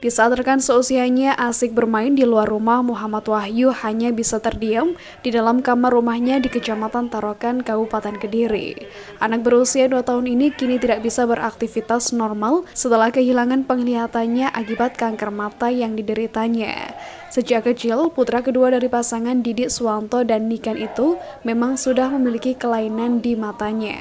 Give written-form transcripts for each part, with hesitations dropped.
Di saat rekan seusianya asik bermain di luar rumah, Muhammad Wahyu hanya bisa terdiam di dalam kamar rumahnya di Kecamatan Tarokan, Kabupaten Kediri. Anak berusia 2 tahun ini kini tidak bisa beraktivitas normal setelah kehilangan penglihatannya akibat kanker mata yang dideritanya. Sejak kecil, putra kedua dari pasangan Didik Suwanto dan Niken itu memang sudah memiliki kelainan di matanya.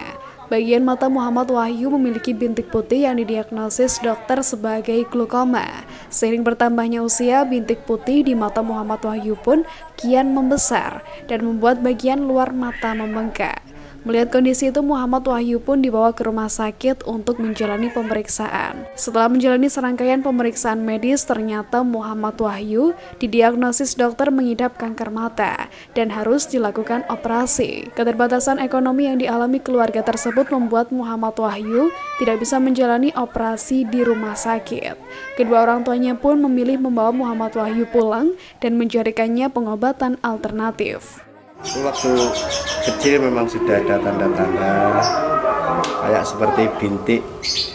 Bagian mata Muhammad Wahyu memiliki bintik putih yang didiagnosis dokter sebagai glaukoma. Seiring bertambahnya usia, bintik putih di mata Muhammad Wahyu pun kian membesar dan membuat bagian luar mata membengkak. Melihat kondisi itu, Muhammad Wahyu pun dibawa ke rumah sakit untuk menjalani pemeriksaan. Setelah menjalani serangkaian pemeriksaan medis, ternyata Muhammad Wahyu didiagnosis dokter mengidap kanker mata dan harus dilakukan operasi. Keterbatasan ekonomi yang dialami keluarga tersebut membuat Muhammad Wahyu tidak bisa menjalani operasi di rumah sakit. Kedua orang tuanya pun memilih membawa Muhammad Wahyu pulang dan menjadikannya pengobatan alternatif. Waktu kecil memang sudah ada tanda-tanda kayak seperti bintik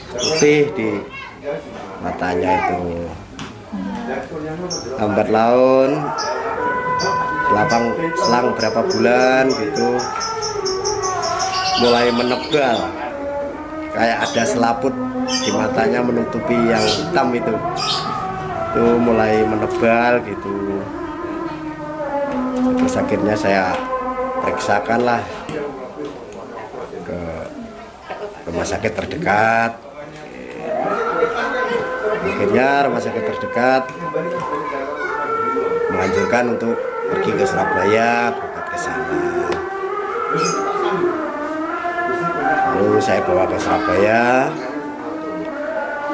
putih di matanya itu. Lambat laun, selang berapa bulan gitu, mulai menebal. Kayak ada selaput di matanya menutupi yang hitam itu mulai menebal gitu. Terus akhirnya saya periksakan lah ke rumah sakit terdekat. Akhirnya rumah sakit terdekat menganjurkan untuk pergi ke Surabaya, berobat ke sana. Lalu saya bawa ke Surabaya.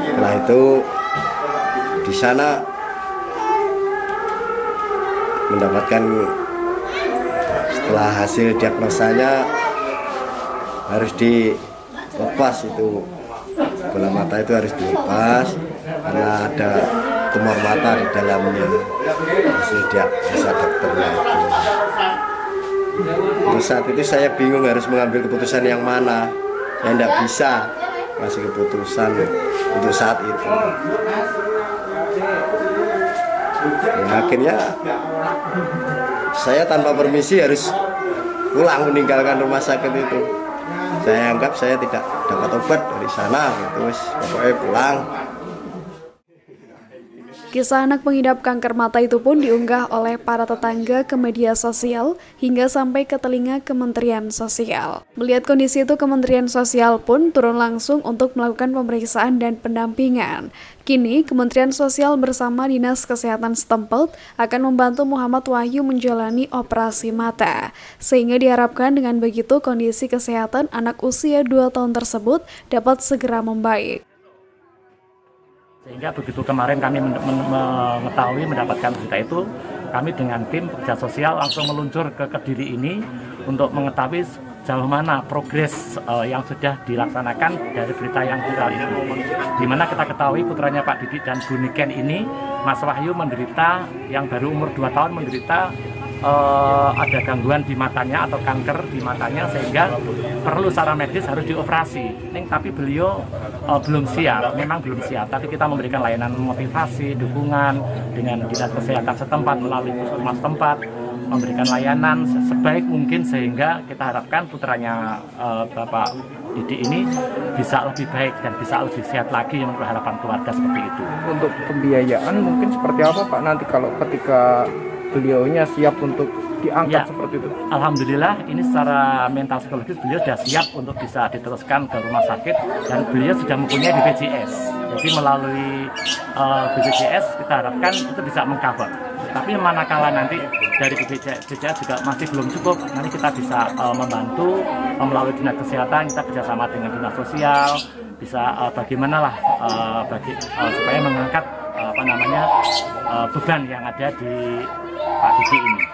Setelah itu di sana mendapatkan, setelah hasil diagnosanya harus dilepas, itu bola mata itu harus dilepas karena ada tumor mata di dalamnya. Hasil diagnosa dokternya itu. Terus saat itu saya bingung harus mengambil keputusan yang mana. Saya tidak bisa kasih keputusan untuk saat itu. Nah, akhirnya saya tanpa permisi harus pulang meninggalkan rumah sakit itu. Saya anggap saya tidak dapat obat dari sana gitu, pokoknya pulang. Kisah anak pengidap kanker mata itu pun diunggah oleh para tetangga ke media sosial hingga sampai ke telinga Kementerian Sosial. Melihat kondisi itu, Kementerian Sosial pun turun langsung untuk melakukan pemeriksaan dan pendampingan. Kini, Kementerian Sosial bersama Dinas Kesehatan setempat akan membantu Muhammad Wahyu menjalani operasi mata. Sehingga diharapkan dengan begitu kondisi kesehatan anak usia 2 tahun tersebut dapat segera membaik. Sehingga begitu kemarin kami mengetahui mendapatkan berita itu, kami dengan tim pekerja sosial langsung meluncur ke Kediri ini untuk mengetahui sejauh mana progres yang sudah dilaksanakan dari berita yang viral itu. Di mana kita ketahui putranya Pak Didik dan Bu Niken ini, Mas Wahyu menderita, yang baru umur 2 tahun menderita ada gangguan di matanya atau kanker di matanya, sehingga perlu secara medis harus dioperasi. Tapi beliau belum siap, memang belum siap. Tapi kita memberikan layanan motivasi, dukungan dengan Dinas Kesehatan setempat melalui puskesmas setempat, memberikan layanan sebaik mungkin sehingga kita harapkan putranya Bapak Didik ini bisa lebih baik dan bisa lebih sehat lagi menurut harapan keluarga seperti itu. Untuk pembiayaan mungkin seperti apa Pak nanti kalau ketika beliaunya siap untuk diangkat seperti itu? Alhamdulillah ini secara mental psikologis beliau sudah siap untuk bisa diteruskan ke rumah sakit dan beliau sudah mempunyai BPJS. Jadi melalui BPJS kita harapkan itu bisa mengcover. Tapi manakala nanti dari BPJS juga masih belum cukup, nanti kita bisa membantu melalui dinas kesehatan, kita bekerjasama dengan dinas sosial, bisa bagaimana lah supaya mengangkat beban yang ada di Pak Didik ini.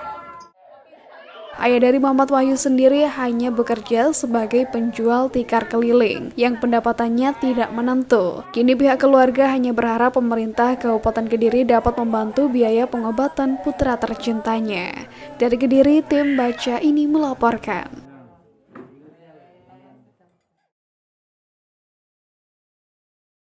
Ayah dari Muhammad Wahyu sendiri hanya bekerja sebagai penjual tikar keliling yang pendapatannya tidak menentu. Kini pihak keluarga hanya berharap pemerintah Kabupaten Kediri dapat membantu biaya pengobatan putra tercintanya. Dari Kediri, tim Baca ini melaporkan.